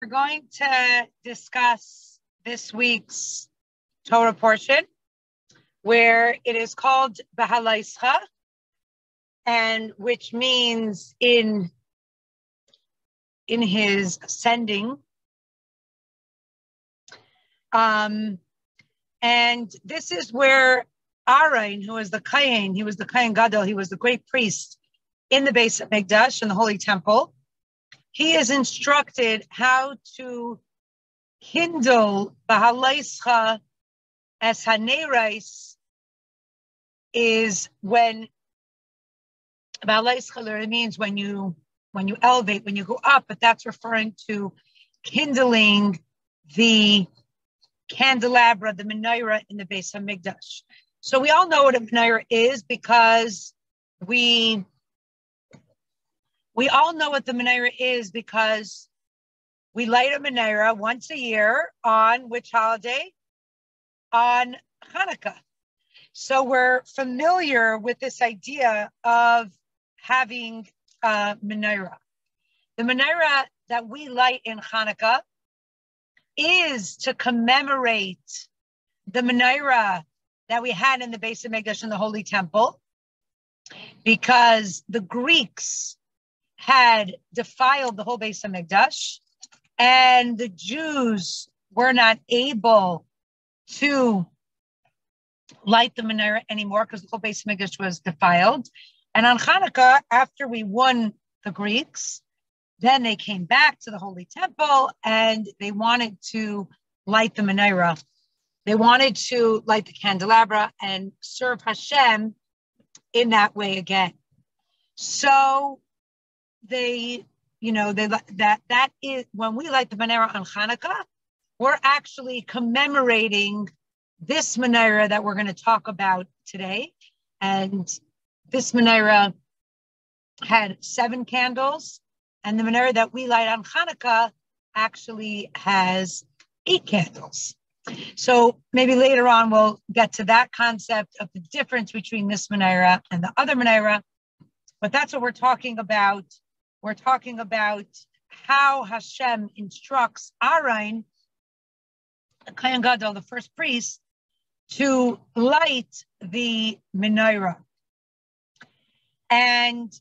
We're going to discuss this week's Torah portion, where it is called Bhaaloscha, and which means in his ascending. And this is where Aaron, who was the Kohen, he was the Kohen Gadol, he was the great priest in the Beis Hamikdash, in the Holy Temple. He is instructed how to kindle Bhaaloscha as hanerais, is when Bhaaloscha literally means when you elevate, when you go up, but that's referring to kindling the candelabra, the menorah in the Beis Hamikdash. So we all know what a menorah is because we all know what the menorah is because we light a menorah once a year on which holiday? On Hanukkah. So we're familiar with this idea of having a menorah. The menorah that we light in Hanukkah is to commemorate the menorah that we had in the Beis Hamikdash in the Holy Temple, because the Greeks had defiled the whole Beis Hamikdash, and the Jews were not able to light the menorah anymore because the whole Beis Hamikdash was defiled. And on Hanukkah, after we won the Greeks, then they came back to the Holy Temple and they wanted to light the menorah. They wanted to light the candelabra and serve Hashem in that way again. So that is when we light the menorah on Hanukkah, we're actually commemorating this menorah that we're going to talk about today. And this menorah had 7 candles, and the menorah that we light on Hanukkah actually has 8 candles. So maybe later on we'll get to that concept of the difference between this menorah and the other menorah, but that's what we're talking about. We're talking about how Hashem instructs Aaron, the Kohen Gadol, the first priest, to light the menorah. And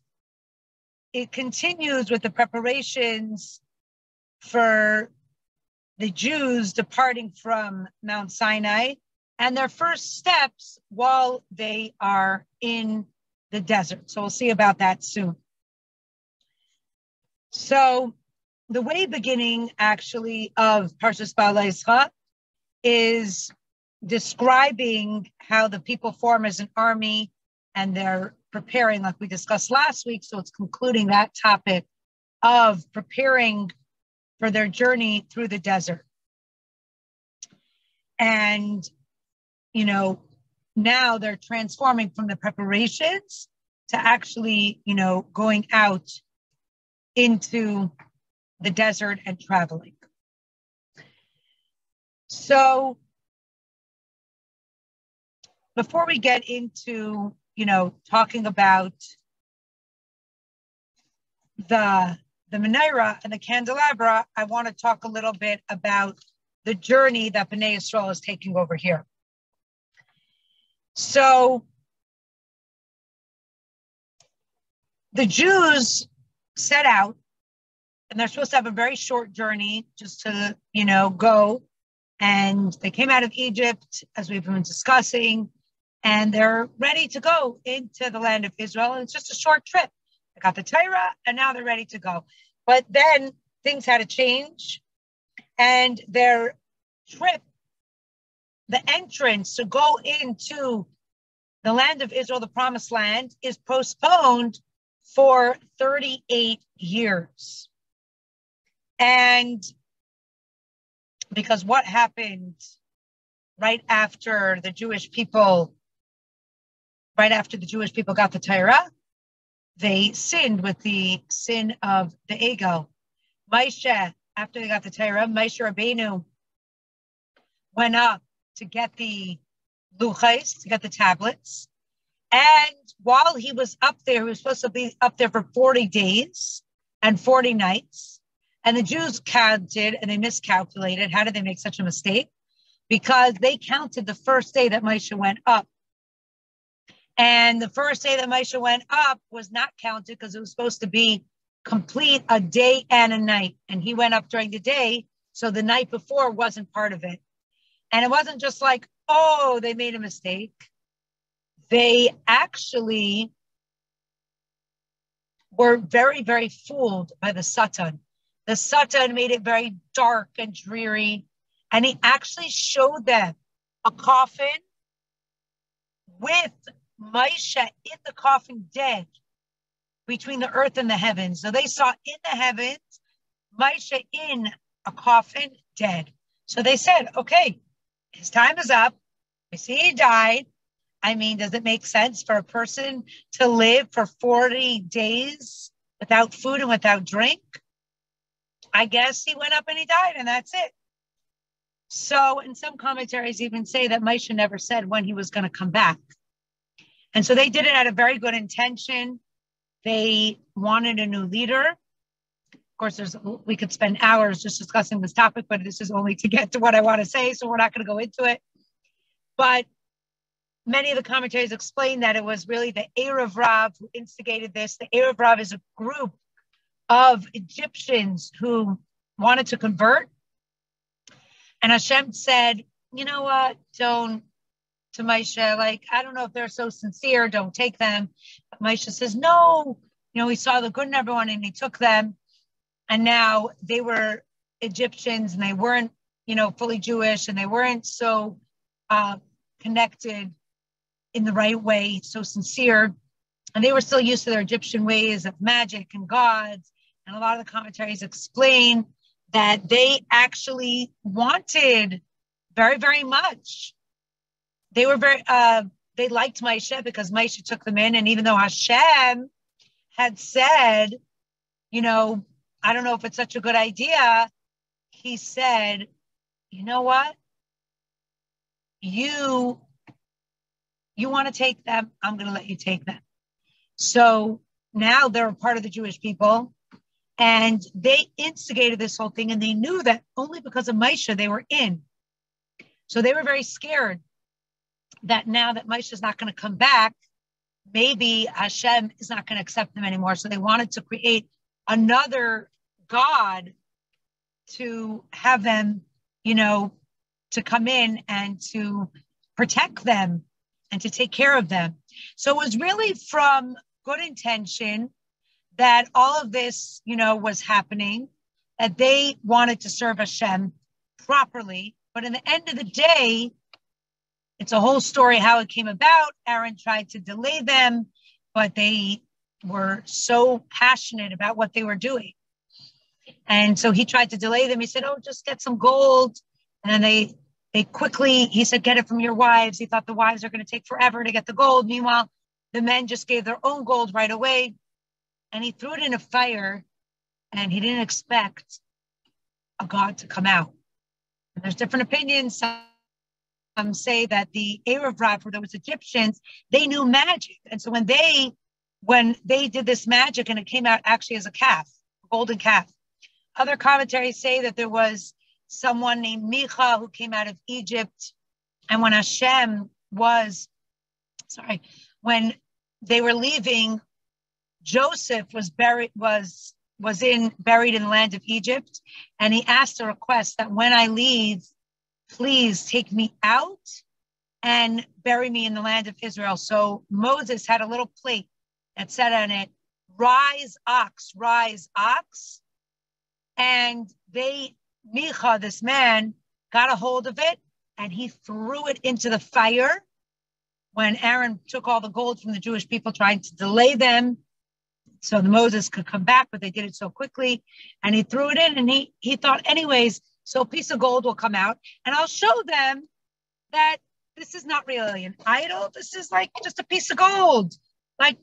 it continues with the preparations for the Jews departing from Mount Sinai and their first steps while they are in the desert. So we'll see about that soon. So the way beginning actually of Parshas Bhaaloscha is describing how the people form as an army and they're preparing, like we discussed last week. So it's concluding that topic of preparing for their journey through the desert. And, now they're transforming from the preparations to actually, going out into the desert and traveling. So before we get into, talking about the menorah and the candelabra, I want to talk a little bit about the journey that Bnei Yisrael is taking over here. So the Jews set out, and they're supposed to have a very short journey just to, go. And they came out of Egypt, as we've been discussing, and they're ready to go into the land of Israel. And it's just a short trip. They got the Torah, and now they're ready to go. But then things had to change, and their trip, the entrance to go into the land of Israel, the promised land, is postponed for 38 years. And because what happened right after the Jewish people got the Torah, they sinned with the sin of the ego. Moshe, after they got the Torah, Moshe Rabbeinu went up to get the luchos, to get the tablets. And while he was up there, he was supposed to be up there for 40 days and 40 nights. And the Jews counted and they miscalculated. How did they make such a mistake? Because they counted the first day that Moshe went up. And the first day that Moshe went up was not counted because it was supposed to be complete a day and a night. And he went up during the day. So the night before wasn't part of it. And it wasn't just like, oh, they made a mistake. They actually were very, very fooled by the Satan. The Satan made it very dark and dreary. And he actually showed them a coffin with Moshe in the coffin dead between the earth and the heavens. So they saw in the heavens, Moshe in a coffin dead. So they said, okay, his time is up. We see he died. I mean, does it make sense for a person to live for 40 days without food and without drink? I guess he went up and he died, and that's it. So, and some commentaries even say that Moshe never said when he was going to come back. And so they did it out of very good intention. They wanted a new leader. Of course, we could spend hours just discussing this topic, but this is only to get to what I want to say, so we're not going to go into it. But many of the commentaries explain that it was really the Erev Rav who instigated this. The Erev Rav is a group of Egyptians who wanted to convert. And Hashem said, you know what, don't, to Moshe, like, I don't know if they're so sincere, don't take them. But Moshe says, no, he saw the good in everyone and he took them. And now they were Egyptians and they weren't, fully Jewish, and they weren't so connected in the right way, so sincere. And they were still used to their Egyptian ways of magic and gods. And a lot of the commentaries explain that they actually wanted very, very much. They were they liked Moshe because Moshe took them in. And even though Hashem had said, I don't know if it's such a good idea, he said, you know what? You want to take them, I'm going to let you take them. So now they're a part of the Jewish people. And they instigated this whole thing, and they knew that only because of Moshe they were in. So they were very scared that now that Moshe is not going to come back, maybe Hashem is not going to accept them anymore. So they wanted to create another God to have them, to come in and to protect them and to take care of them. So it was really from good intention that all of this, was happening, that they wanted to serve Hashem properly. But in the end of the day, it's a whole story how it came about. Aaron tried to delay them, but they were so passionate about what they were doing. And so he tried to delay them. He said, oh, just get some gold. And then they quickly, he said, get it from your wives. He thought the wives are going to take forever to get the gold. Meanwhile, the men just gave their own gold right away. And he threw it in a fire, and he didn't expect a God to come out. And there's different opinions. Some say that the Erev Rav, where there was Egyptians, they knew magic. And so when they did this magic, and it came out actually as a calf, a golden calf. Other commentaries say that there was someone named Micha who came out of Egypt. And when when they were leaving, Joseph was buried in the land of Egypt, and he asked a request that when I leave, please take me out and bury me in the land of Israel. So Moses had a little plate that said on it, rise ox, and Micha, this man, got a hold of it and he threw it into the fire when Aaron took all the gold from the Jewish people, trying to delay them so the Moses could come back, but they did it so quickly. And he threw it in, and he thought, anyways, so a piece of gold will come out, and I'll show them that this is not really an idol. This is like just a piece of gold. Like,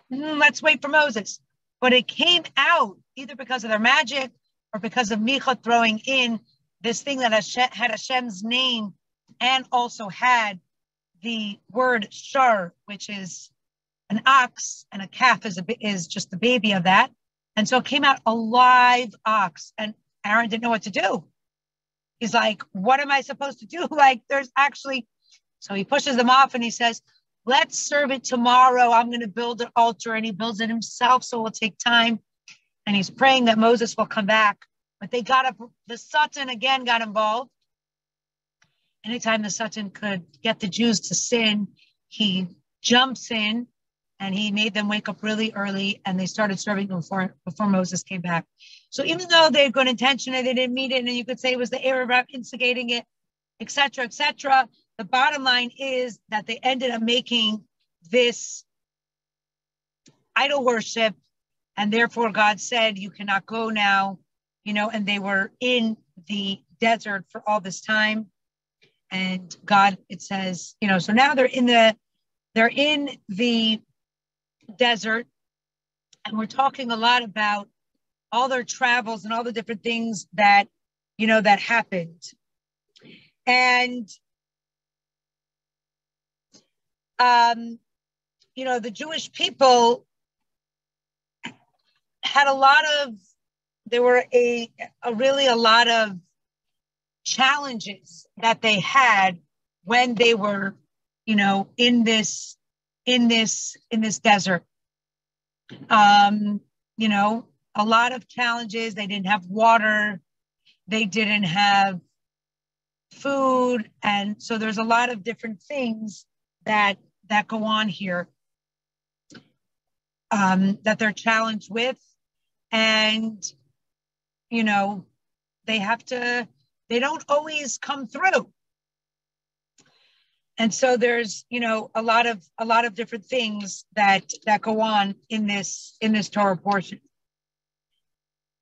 let's wait for Moses. But it came out either because of their magic or because of Micha throwing in this thing that had Hashem's name and also had the word shar, which is an ox, and a calf is just the baby of that. And so it came out a live ox, and Aaron didn't know what to do. He's like, what am I supposed to do? Like, there's actually, so he pushes them off and he says, let's serve it tomorrow. I'm going to build an altar, and he builds it himself. So it will take time. And he's praying that Moses will come back. But they got up, the Satan again got involved. Anytime the Satan could get the Jews to sin, he jumps in and he made them wake up really early, and they started serving before Moses came back. So even though they had good intention and they didn't mean it, and you could say it was the Arab instigating it, etc., the bottom line is that they ended up making this idol worship, and therefore God said, you cannot go now, and they were in the desert for all this time. And God, it says, so now they're in the desert, and we're talking a lot about all their travels and all the different things that, that happened. And, the Jewish people had there were a lot of challenges that they had when they were, in this desert. A lot of challenges. They didn't have water. They didn't have food. And so there's a lot of different things that go on here that they're challenged with. And, they don't always come through. And so there's, a lot of different things that go on in this Torah portion.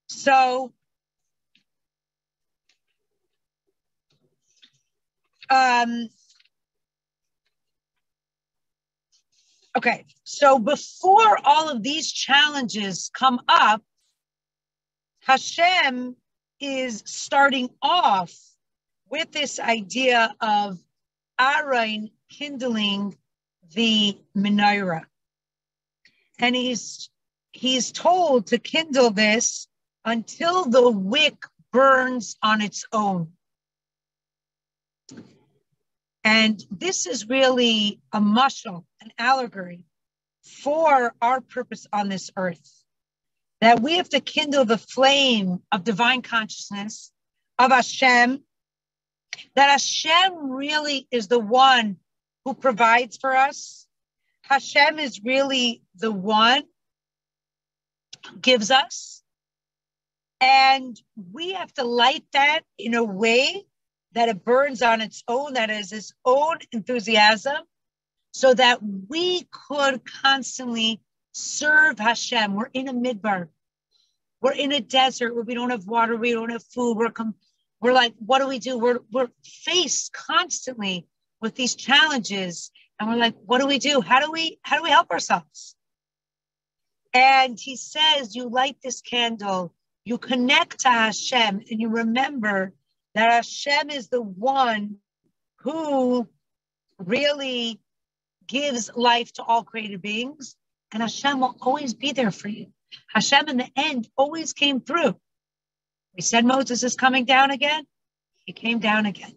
So, okay. So before all of these challenges come up, Hashem is starting off with this idea of Aaron kindling the menorah. And he's told to kindle this until the wick burns on its own. And this is really a mashal, an allegory for our purpose on this earth. That we have to kindle the flame of divine consciousness of Hashem, that Hashem really is the one who provides for us. Hashem is really the one who gives us. And we have to light that in a way that it burns on its own, that is its own enthusiasm, so that we could constantly serve Hashem. We're in a midbar. We're in a desert where we don't have water, we don't have food. We're like, what do we do? We're faced constantly with these challenges, and we're like, what do we do? How do we help ourselves? And he says, you light this candle, you connect to Hashem, and you remember that Hashem is the one who really gives life to all created beings, and Hashem will always be there for you. Hashem in the end always came through. We said Moses is coming down again. He came down again.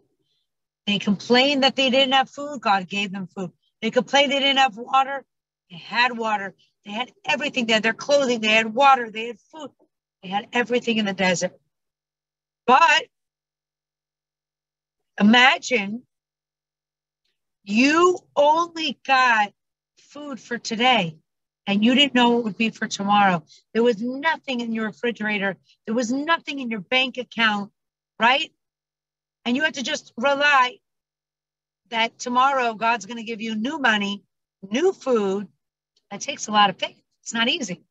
They complained that they didn't have food. God gave them food. They complained they didn't have water. They had water. They had everything. They had their clothing. They had water. They had food. They had everything in the desert. But imagine you only got food for today, and you didn't know what would be for tomorrow. There was nothing in your refrigerator. There was nothing in your bank account, right? And you had to just rely that tomorrow God's going to give you new money, new food. That takes a lot of faith. It's not easy.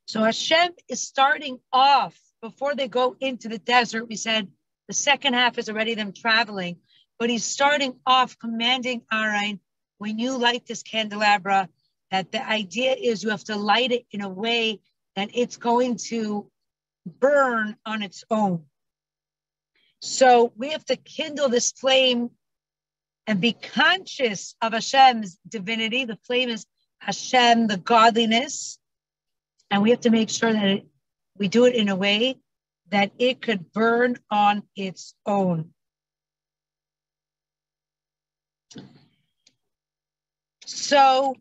So Hashem is starting off, before they go into the desert, we said the second half is already them traveling, but he's starting off commanding Aaron, when you light this candelabra, that the idea is you have to light it in a way that it's going to burn on its own. So we have to kindle this flame and be conscious of Hashem's divinity. The flame is Hashem, the godliness. And we have to make sure that we do it in a way that it could burn on its own. So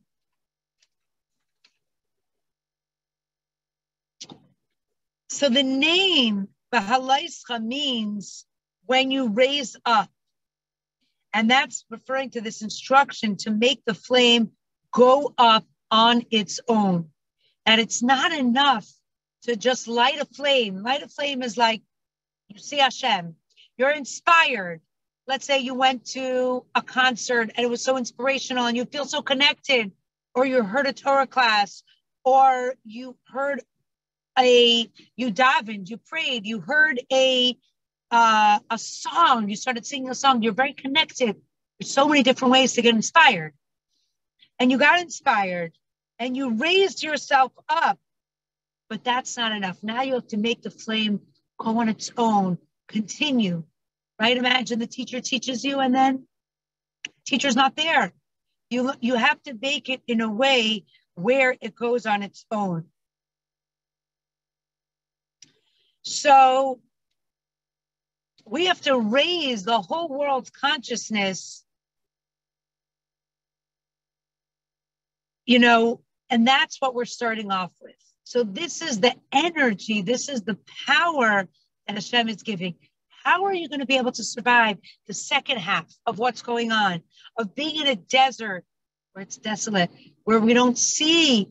the name Bhaaloscha means when you raise up. And that's referring to this instruction to make the flame go up on its own. That it's not enough to just light a flame. Light a flame is like, you see Hashem, you're inspired. Let's say you went to a concert and it was so inspirational and you feel so connected, or you heard a Torah class, or you heard you davened, you prayed, you heard a song, you started singing a song, you're very connected. There's so many different ways to get inspired. And you got inspired and you raised yourself up, but that's not enough. Now you have to make the flame go on its own, continue, right? Imagine the teacher teaches you and then teacher's not there. You have to make it in a way where it goes on its own. So we have to raise the whole world's consciousness, and that's what we're starting off with. So this is the energy, this is the power that Hashem is giving. How are you going to be able to survive the second half of what's going on, of being in a desert where it's desolate, where we don't see,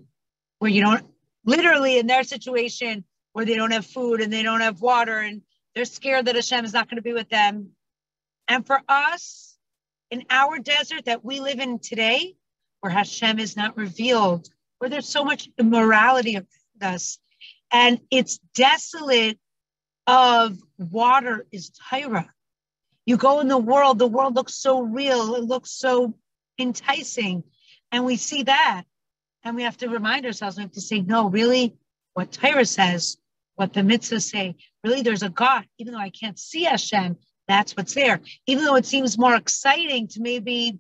where you don't, literally in their situation, where they don't have food and they don't have water and they're scared that Hashem is not going to be with them. And for us, in our desert that we live in today, where Hashem is not revealed, where there's so much immorality around us, and it's desolate of water is Torah. You go in the world looks so real, it looks so enticing, and we see that, and we have to remind ourselves, we have to say, no, really, what Torah says, what the mitzvahs say, really there's a God, even though I can't see Hashem, that's what's there. Even though it seems more exciting to maybe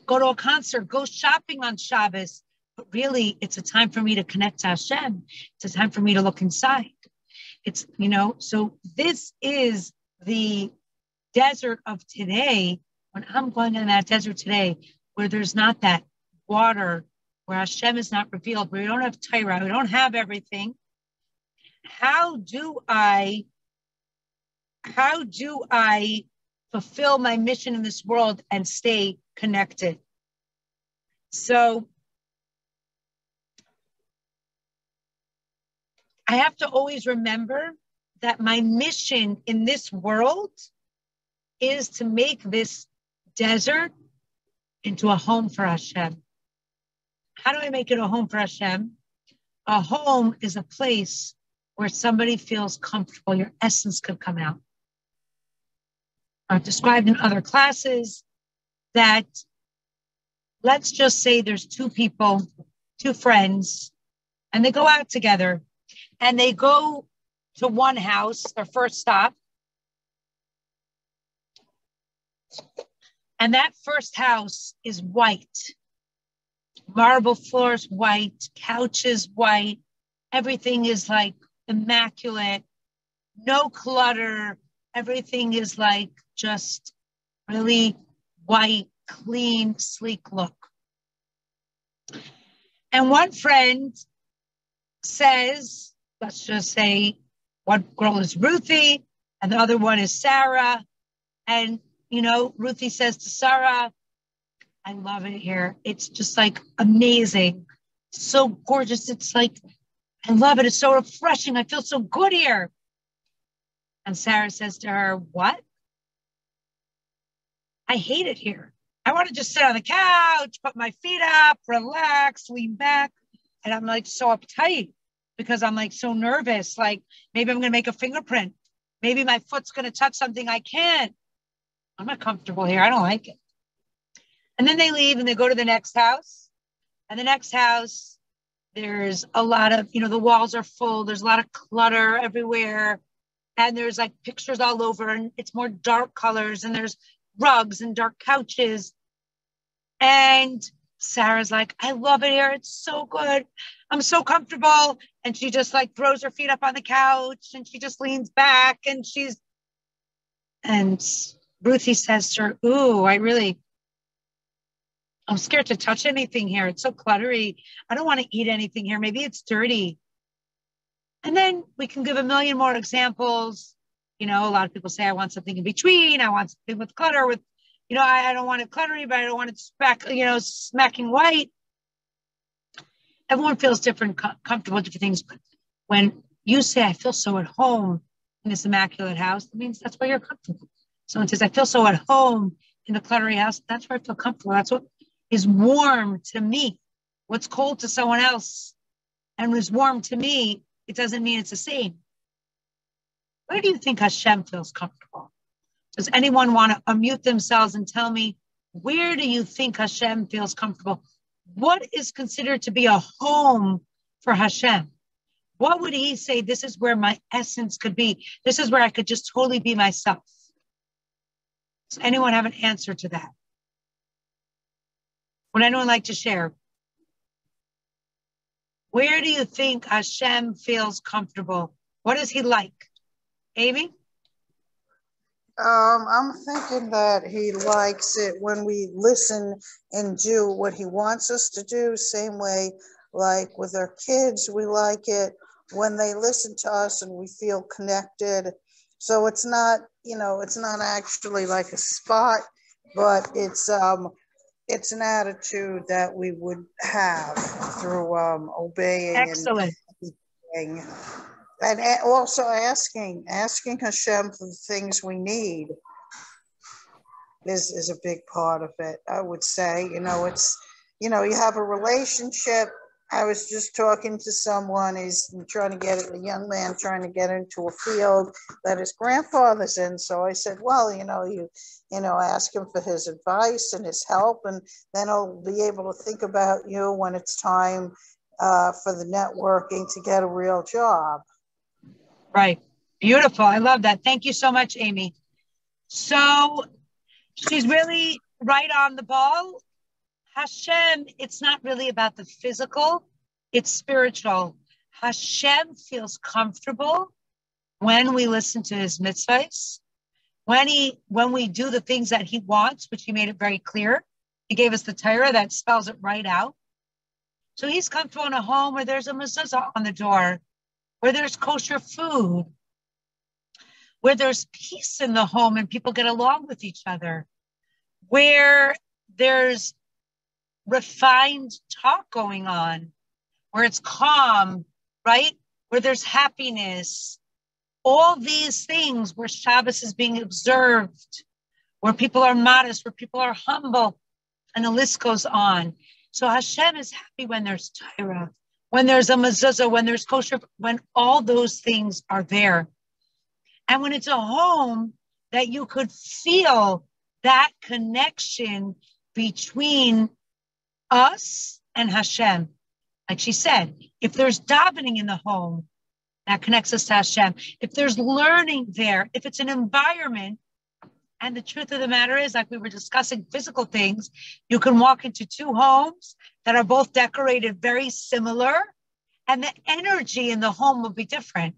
go to a concert, go shopping on Shabbos, but really it's a time for me to connect to Hashem. It's a time for me to look inside. It's, so this is the desert of today. When I'm going in that desert today, where there's not that water, where Hashem is not revealed, where we don't have Torah, we don't have everything. How do I fulfill my mission in this world and stay connected? So I have to always remember that my mission in this world is to make this desert into a home for Hashem. How do I make it a home for Hashem? A home is a place where somebody feels comfortable, your essence could come out. I've described in other classes that, let's just say there's two people, two friends, and they go out together and they go to one house, their first stop. And that first house is white. Marble floors white, couches white, everything is like immaculate, no clutter, everything is like just really white, clean, sleek look. And one friend says, let's just say one girl is Ruthie and the other one is Sarah. And, Ruthie says to Sarah, I love it here. It's just like amazing. So gorgeous. It's like, I love it. It's so refreshing. I feel so good here. And Sarah says to her, what? I hate it here. I want to just sit on the couch, put my feet up, relax, lean back. And I'm like so uptight because I'm like so nervous. Like maybe I'm going to make a fingerprint. Maybe my foot's going to touch something I can't. I'm not comfortable here. I don't like it. And then they leave and they go to the next house. And the next house, there's a lot of, the walls are full. There's a lot of clutter everywhere. And there's like pictures all over and it's more dark colors and there's rugs and dark couches. And Sarah's like, I love it here. It's so good. I'm so comfortable. And she just like throws her feet up on the couch and she just leans back and Ruthie says to her, ooh, I'm scared to touch anything here. It's so cluttery. I don't want to eat anything here. Maybe it's dirty. And then we can give a million more examples. A lot of people say, I want something in between. I want something with clutter with, I don't want it cluttery, but I don't want it smacking white. Everyone feels different, comfortable with different things. But when you say, I feel so at home in this immaculate house, that means that's where you're comfortable. Someone says, I feel so at home in the cluttery house. That's where I feel comfortable. That's what is warm to me. What's cold to someone else and was warm to me, it doesn't mean it's the same. Where do you think Hashem feels comfortable? Does anyone want to unmute themselves and tell me, where do you think Hashem feels comfortable? What is considered to be a home for Hashem? What would he say? This is where my essence could be. This is where I could just totally be myself. Does anyone have an answer to that? Would anyone like to share? Where do you think Hashem feels comfortable? What is he like? Amy? I'm thinking that he likes it when we listen and do what he wants us to do. Same way, like with our kids, we like it when they listen to us and we feel connected. So it's not, it's not actually like a spot, but it's an attitude that we would have through obeying. Excellent. And also asking Hashem for the things we need is a big part of it. I would say, it's, you have a relationship. I was just talking to someone, he's trying to get a young man trying to get into a field that his grandfather's in. So I said, well, you ask him for his advice and his help, and then he'll be able to think about you when it's time for the networking to get a real job. Right. Beautiful. I love that. Thank you so much, Amy. So she's really right on the ball. Hashem, it's not really about the physical, it's spiritual. Hashem feels comfortable when we listen to his mitzvahs, when we do the things that he wants, which he made it very clear. He gave us the Torah that spells it right out. So he's comfortable in a home where there's a mezuzah on the door, where there's kosher food, where there's peace in the home and people get along with each other, where there's refined talk going on, where it's calm, right? Where there's happiness. All these things where Shabbos is being observed, where people are modest, where people are humble, and the list goes on. So Hashem is happy when there's Torah, when there's a mezuzah, when there's kosher, when all those things are there. And when it's a home that you could feel that connection between us and Hashem. Like she said, if there's davening in the home, that connects us to Hashem. If there's learning there, if it's an environment, and the truth of the matter is, like we were discussing physical things, you can walk into two homes that are both decorated very similar, and the energy in the home will be different.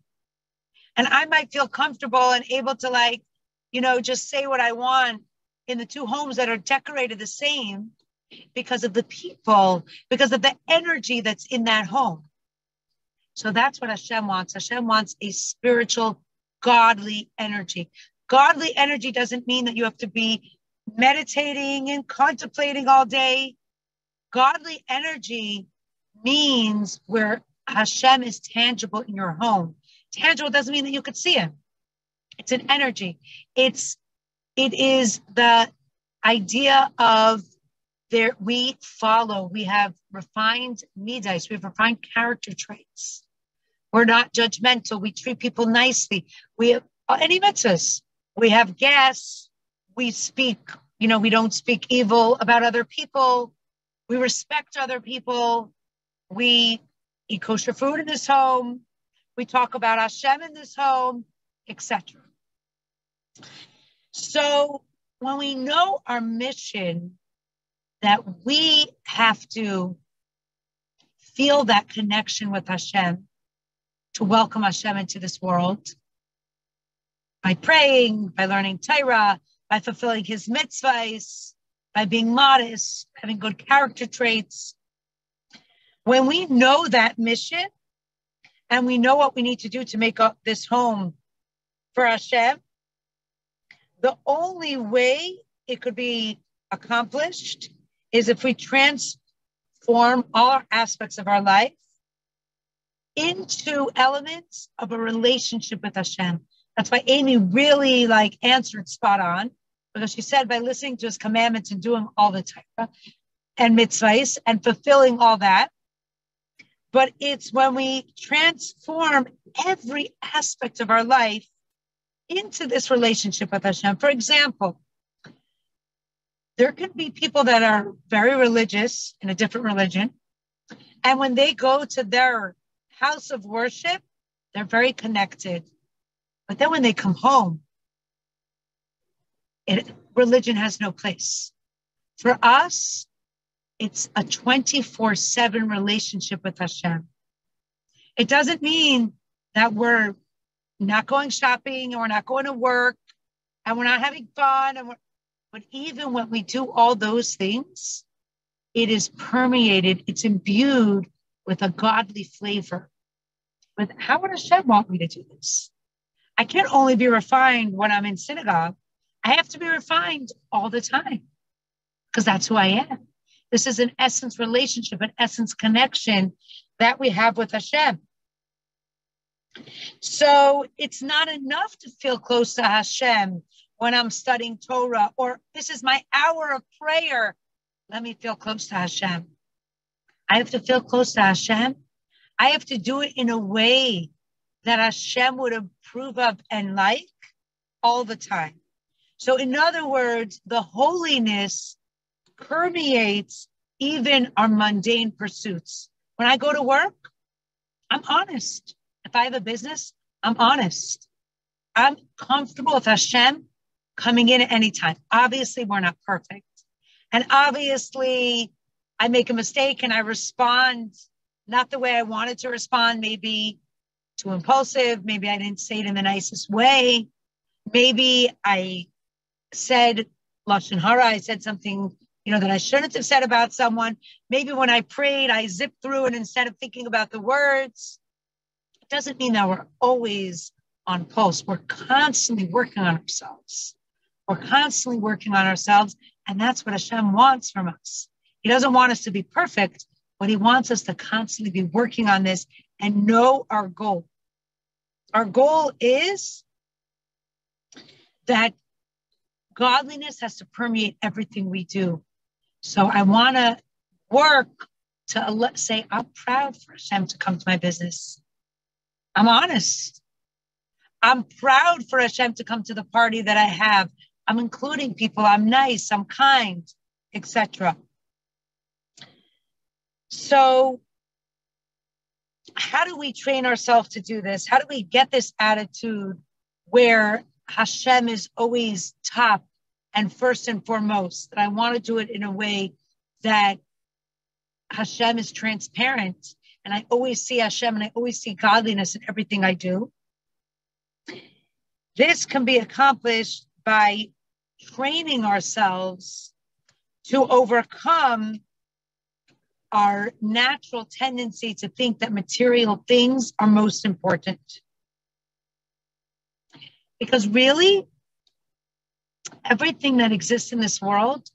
And I might feel comfortable and able to just say what I want in the two homes that are decorated the same because of the people, because of the energy that's in that home. So that's what Hashem wants. Hashem wants a spiritual, godly energy. Godly energy doesn't mean that you have to be meditating and contemplating all day. Godly energy means where Hashem is tangible in your home. Tangible doesn't mean that you could see him. It's an energy. It is the idea of we have refined midas, we have refined character traits. We're not judgmental. We treat people nicely. We have any mitzvahs. We have guests. We speak, we don't speak evil about other people. We respect other people. We eat kosher food in this home. We talk about Hashem in this home, etc. So when we know our mission, that we have to feel that connection with Hashem to welcome Hashem into this world by praying, by learning Torah, by fulfilling his mitzvahs, by being modest, having good character traits. When we know that mission and we know what we need to do to make up this home for Hashem, the only way it could be accomplished is if we transform all aspects of our life into elements of a relationship with Hashem. That's why Amy really answered spot on, because she said by listening to his commandments and doing all the Torah and mitzvahs and fulfilling all that. But it's when we transform every aspect of our life into this relationship with Hashem. For example, there can be people that are very religious in a different religion, and when they go to their house of worship, they're very connected. But then when they come home, religion has no place. For us, it's a 24/7 relationship with Hashem. It doesn't mean that we're not going shopping and we're not going to work and we're not having fun. But even when we do all those things, it is permeated, it's imbued with a godly flavor. With how would Hashem want me to do this? I can't only be refined when I'm in synagogue. I have to be refined all the time because that's who I am. This is an essence relationship, an essence connection that we have with Hashem. So it's not enough to feel close to Hashem when I'm studying Torah, or this is my hour of prayer. Let me feel close to Hashem. I have to feel close to Hashem. I have to do it in a way that Hashem would approve of and like all the time. So in other words, the holiness permeates even our mundane pursuits. When I go to work, I'm honest. If I have a business, I'm honest. I'm comfortable with Hashem coming in at any time. Obviously, we're not perfect. And obviously, I make a mistake and I respond not the way I wanted to respond, maybe too impulsive. Maybe I didn't say it in the nicest way. Maybe I said Lashon Hara, I said something, that I shouldn't have said about someone. Maybe when I prayed, I zipped through it instead of thinking about the words. It doesn't mean that we're always on pulse. We're constantly working on ourselves. We're constantly working on ourselves, and that's what Hashem wants from us. He doesn't want us to be perfect, but he wants us to constantly be working on this and know our goal. Our goal is that godliness has to permeate everything we do. So I want to work to say, I'm proud for Hashem to come to my business. I'm honest. I'm proud for Hashem to come to the party that I have. I'm including people. I'm nice. I'm kind, etc. So how do we train ourselves to do this? How do we get this attitude where Hashem is always top and first and foremost? That I want to do it in a way that Hashem is transparent and I always see Hashem and I always see godliness in everything I do. This can be accomplished by training ourselves to overcome our natural tendency to think that material things are most important. Because really, everything that exists in this world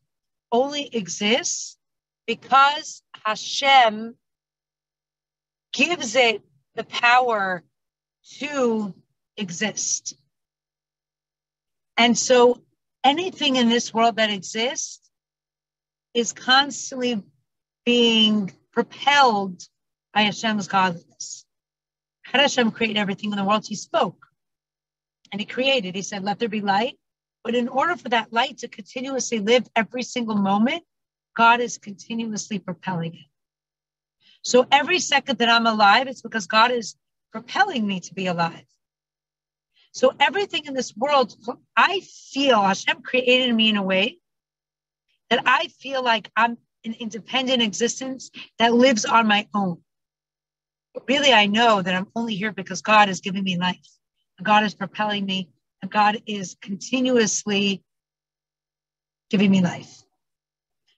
only exists because Hashem gives it the power to exist. And so anything in this world that exists is constantly being propelled by Hashem's godliness. How did Hashem create everything in the world? He spoke and he created. He said, let there be light. But in order for that light to continuously live every single moment, God is continuously propelling it. So every second that I'm alive, it's because God is propelling me to be alive. So everything in this world, I feel Hashem created me in a way that I feel like I'm an independent existence that lives on my own. But really, I know that I'm only here because God is giving me life. And God is propelling me. And God is continuously giving me life.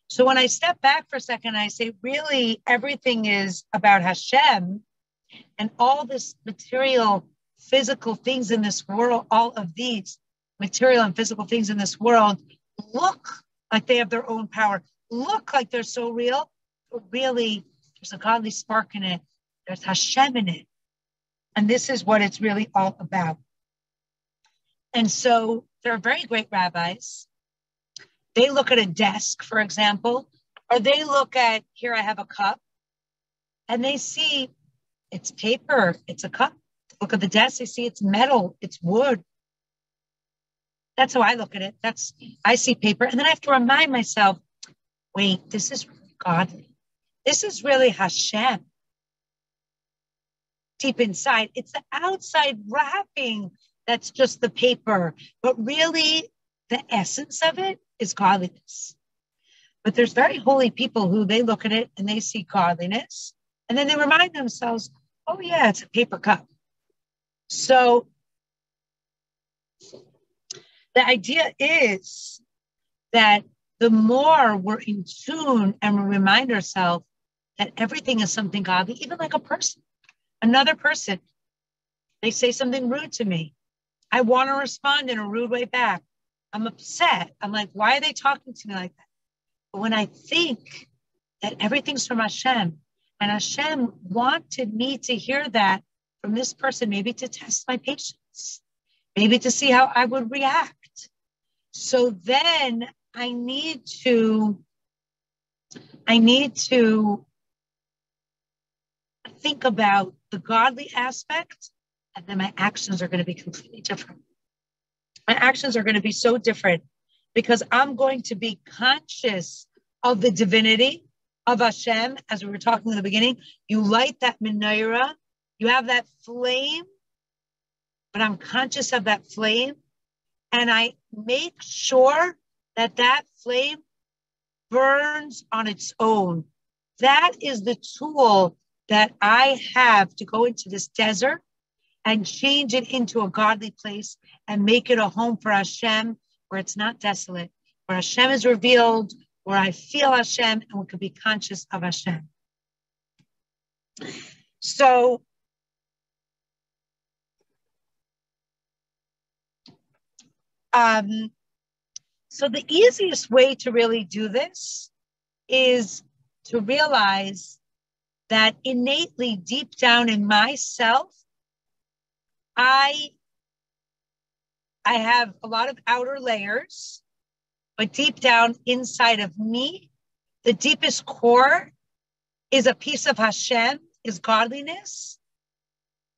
So when I step back for a second, I say, really, everything is about Hashem, and all this material, physical things in this world, all of these material and physical things in this world look like they have their own power, look like they're so real, but really there's a godly spark in it. There's Hashem in it. And this is what it's really all about. And so there are very great rabbis. They look at a desk, for example, or they look at, here I have a cup, and they see it's paper, it's a cup. Look at the desk, they see it's metal, it's wood. That's how I look at it. I see paper, and then I have to remind myself, wait, this is really godly. This is really Hashem. Deep inside, it's the outside wrapping that's just the paper, but really the essence of it is godliness. But there's very holy people who they look at it and they see godliness, and then they remind themselves, oh yeah, it's a paper cup. So the idea is that the more we're in tune and we remind ourselves that everything is something godly, even like a person, another person, they say something rude to me. I want to respond in a rude way back. I'm upset. I'm like, why are they talking to me like that? But when I think that everything's from Hashem, and Hashem wanted me to hear that from this person, maybe to test my patience, maybe to see how I would react. So then I need to think about the godly aspect, and then my actions are going to be completely different. My actions are going to be so different because I'm going to be conscious of the divinity of Hashem. As we were talking in the beginning, you light that menorah, you have that flame, but I'm conscious of that flame, and I make sure that that flame burns on its own. That is the tool that I have to go into this desert and change it into a godly place and make it a home for Hashem, where it's not desolate, where Hashem is revealed, where I feel Hashem, and we can be conscious of Hashem. So the easiest way to really do this is to realize that innately deep down in myself, I have a lot of outer layers, but deep down inside of me, the deepest core is a piece of Hashem, is godliness.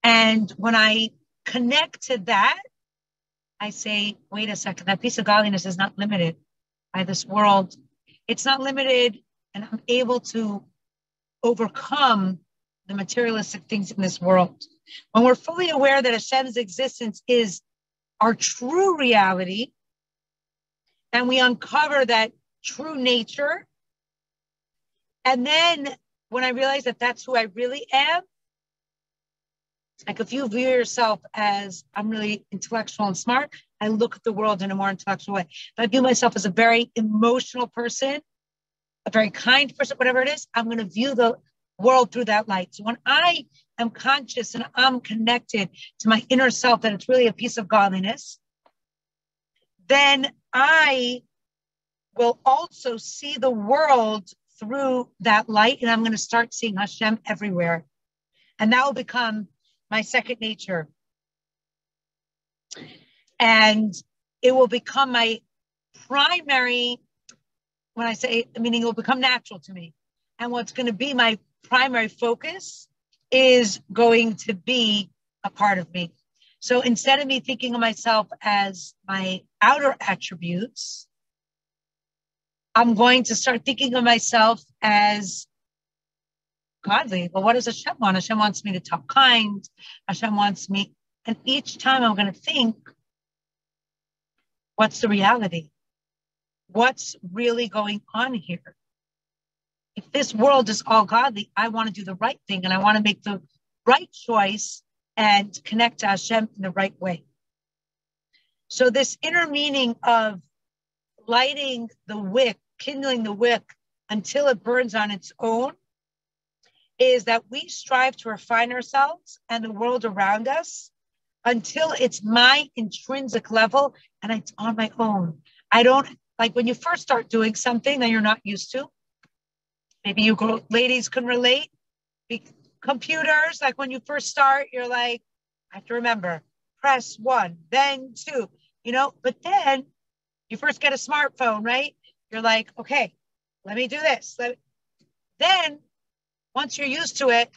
And when I connect to that, I say, wait a second, that piece of godliness is not limited by this world. It's not limited, and I'm able to overcome the materialistic things in this world. When we're fully aware that Hashem's existence is our true reality, and we uncover that true nature, and then when I realize that that's who I really am, like if you view yourself as I'm really intellectual and smart, I look at the world in a more intellectual way. If I view myself as a very emotional person, a very kind person, whatever it is, I'm going to view the world through that light. So when I am conscious and I'm connected to my inner self, that it's really a piece of godliness, then I will also see the world through that light, and I'm going to start seeing Hashem everywhere. And that will become my second nature. And it will become my primary, when I say, meaning it will become natural to me. And what's going to be my primary focus is going to be a part of me. So instead of me thinking of myself as my outer attributes, I'm going to start thinking of myself as godly. Well, what does Hashem want? Hashem wants me to talk kind. Hashem wants me. And each time I'm going to think, what's the reality? what's really going on here. If this world is all godly, I want to do the right thing and I want to make the right choice and connect to Hashem in the right way. So this inner meaning of lighting the wick, kindling the wick until it burns on its own, is that we strive to refine ourselves and the world around us until it's my intrinsic level and it's on my own. I don't, like when you first start doing something that you're not used to, maybe you ladies can relate, computers, like when you first start, you're like, I have to remember, press 1, then 2, but then you first get a smartphone, right? You're like, okay, let me do this. Then once you're used to it,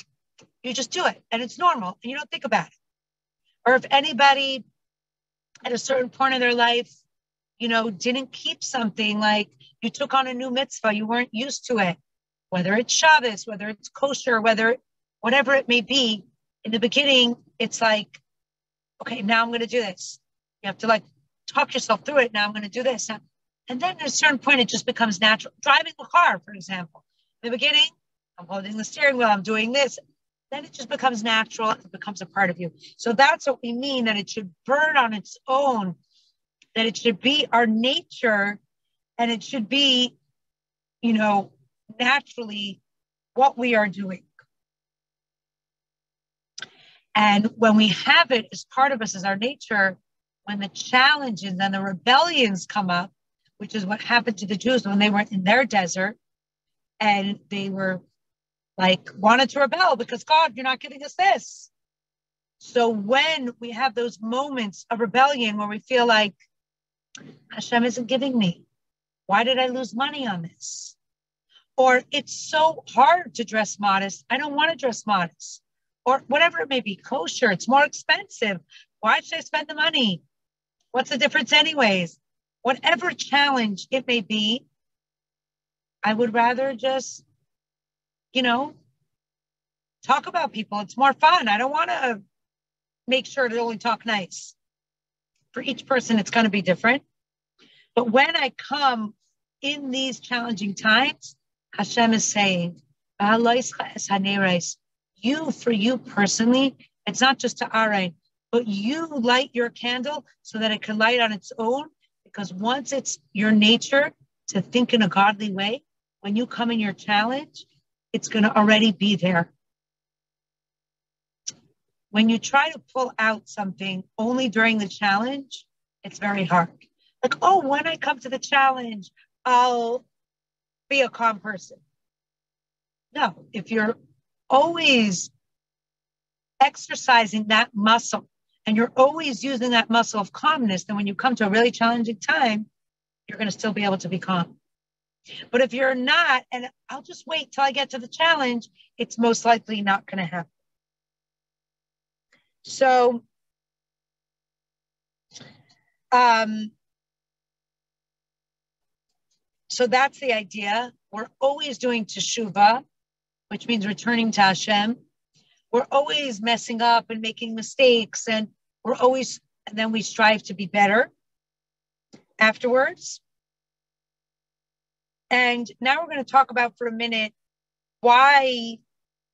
you just do it and it's normal and you don't think about it. Or if anybody at a certain point of their life, didn't keep something, like you took on a new mitzvah, you weren't used to it, whether it's Shabbos, whether it's kosher, whatever it may be, in the beginning, it's like, okay, now I'm going to do this. You have to like talk yourself through it. Now I'm going to do this. And then at a certain point, it just becomes natural. Driving a car, for example. In the beginning, I'm holding the steering wheel, I'm doing this. Then it just becomes natural. It becomes a part of you. So that's what we mean, that it should burn on its own, that it should be our nature, and it should be, naturally what we are doing. And when we have it as part of us, as our nature, when the challenges and the rebellions come up, which is what happened to the Jews when they were in their desert, and they were like, wanted to rebel because, God, you're not giving us this. So when we have those moments of rebellion where we feel like Hashem isn't giving me, why did I lose money on this? Or it's so hard to dress modest, I don't want to dress modest. Or whatever it may be, kosher, it's more expensive. Why should I spend the money? What's the difference anyways? Whatever challenge it may be, I would rather just, talk about people. It's more fun. I don't want to make sure to only talk nice. For each person, it's going to be different. But when I come in these challenging times, Hashem is saying, you, for you personally, it's not just to Arain, but you light your candle so that it can light on its own, because once it's your nature to think in a godly way, when you come in your challenge, it's going to already be there. When you try to pull out something only during the challenge, it's very hard. Like, oh, when I come to the challenge, I'll be a calm person. No, if you're always exercising that muscle and you're always using that muscle of calmness, then when you come to a really challenging time, you're going to still be able to be calm. But if you're not, and I'll just wait till I get to the challenge, it's most likely not going to happen. So, so that's the idea. We're always doing teshuvah, which means returning to Hashem. We're always messing up and making mistakes, and then we strive to be better afterwards. And now we're going to talk about for a minute why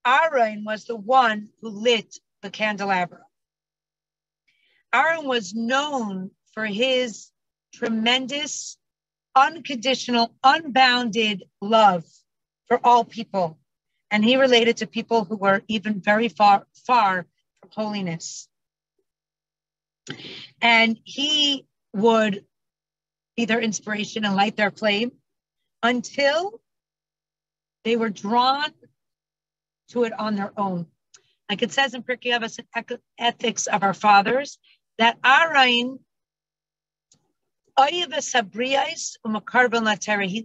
Aaron was the one who lit the candelabra. Aaron was known for his tremendous, unconditional, unbounded love for all people. And he related to people who were even very far from holiness. And he would be their inspiration and light their flame until they were drawn to it on their own. Like it says in Pirkei Avos, Ethics of Our Fathers, that Aaron, he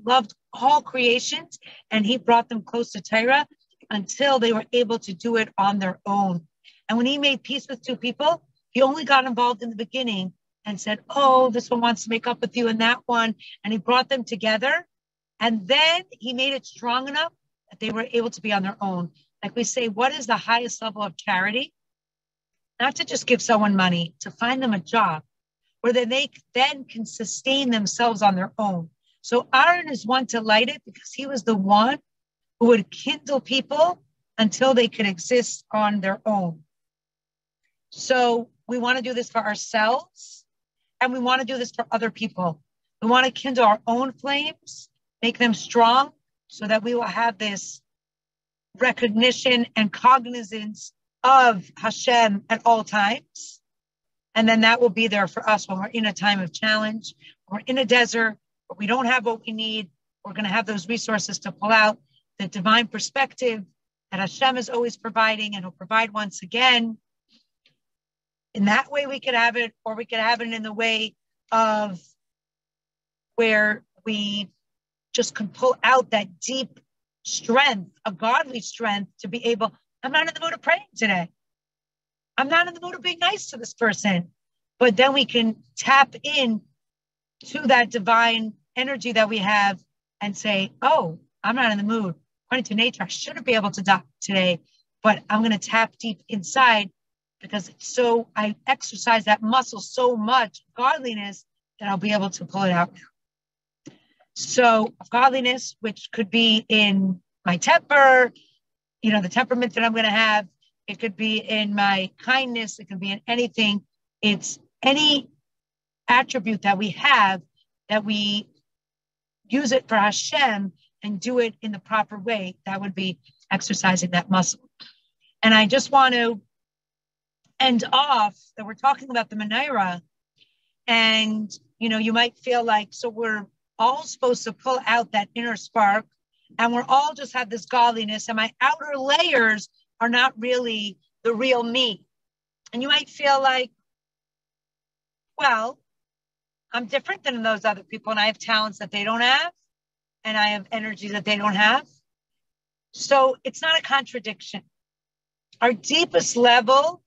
loved all creations and he brought them close to Torah until they were able to do it on their own. And when he made peace with two people, he only got involved in the beginning and said, oh, this one wants to make up with you and that one. And he brought them together. And then he made it strong enough that they were able to be on their own. Like we say, what is the highest level of charity? Not to just give someone money, to find them a job where they then can sustain themselves on their own. So Aaron is one to light it because he was the one who would kindle people until they could exist on their own. So we want to do this for ourselves, and we want to do this for other people. We want to kindle our own flames, make them strong, so that we will have this recognition and cognizance of Hashem at all times. And then that will be there for us when we're in a time of challenge, when we're in a desert, where we don't have what we need. We're going to have those resources to pull out the divine perspective that Hashem is always providing, and will provide once again. In that way we could have it, or we could have it in the way of where we just can pull out that deep strength, a godly strength, to be able, I'm not in the mood of praying today. I'm not in the mood of being nice to this person. But then we can tap in to that divine energy that we have and say, oh, I'm not in the mood. According to nature, I shouldn't be able to die today, but I'm going to tap deep inside, because it's so, I exercise that muscle so much, godliness, that I'll be able to pull it out now. So godliness, which could be in my temper, the temperament that I'm going to have. It could be in my kindness. It could be in anything. It's any attribute that we have, that we use it for Hashem and do it in the proper way. That would be exercising that muscle. And I just want to end off that we're talking about the menorah, and you might feel like, so we're all supposed to pull out that inner spark, and we're all just have this godliness, and my outer layers are not really the real me. And you might feel like, well, I'm different than those other people, and I have talents that they don't have, and I have energy that they don't have. So it's not a contradiction. Our deepest level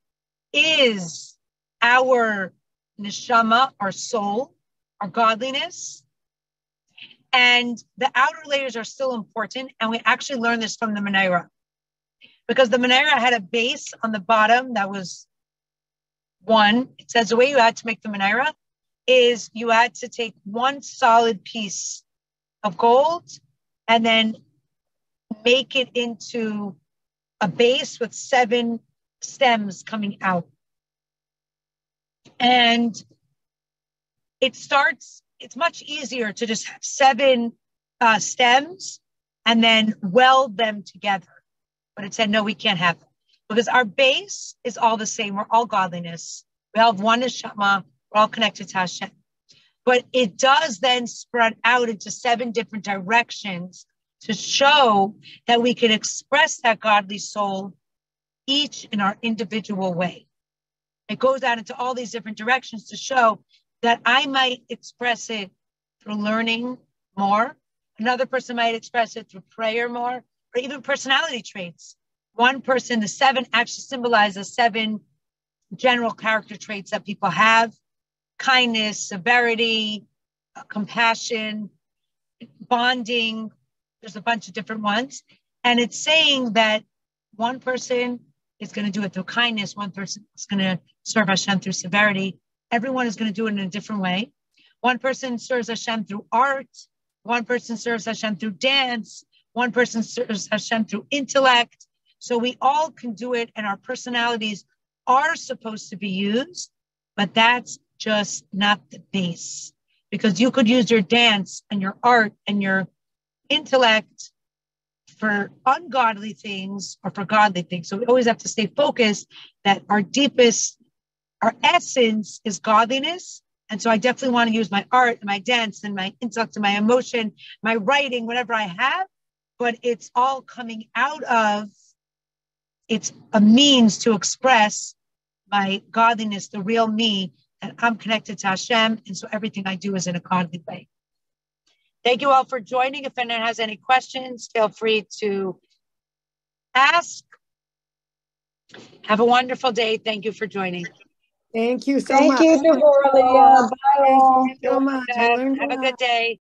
is our neshama, our soul, our godliness. And the outer layers are still important. And we actually learned this from the menorah, because the menorah had a base on the bottom that was one. It says the way you had to make the menorah is you had to take one solid piece of gold and then make it into a base with 7 stems coming out. And it's much easier to just have 7 stems and then weld them together. But it said, no, we can't have them, because our base is all the same. We're all godliness. We all have one neshama. We're all connected to Hashem. But it does then spread out into 7 different directions to show that we can express that godly soul, each in our individual way. It goes out into all these different directions to show that I might express it through learning more. Another person might express it through prayer more, or even personality traits. One person, the 7 actually symbolizes 7 general character traits that people have: kindness, severity, compassion, bonding. There's a bunch of different ones. And it's saying that one person is going to do it through kindness. One person is going to serve Hashem through severity. Everyone is going to do it in a different way. One person serves Hashem through art. One person serves Hashem through dance. One person serves Hashem through intellect. So we all can do it, and our personalities are supposed to be used, but that's just not the base. Because you could use your dance and your art and your intellect for ungodly things or for godly things. So we always have to stay focused that our essence is godliness. And so I definitely want to use my art and my dance and my intellect and my emotion, my writing, whatever I have, but it's all coming out of, it's a means to express my godliness, the real me, that I'm connected to Hashem. And so everything I do is in a godly way. Thank you all for joining. If anyone has any questions, feel free to ask. Have a wonderful day. Thank you for joining. Thank you so much. Thank you, Devorah. Bye. Thank you so much. I learned a Have a lot. good day.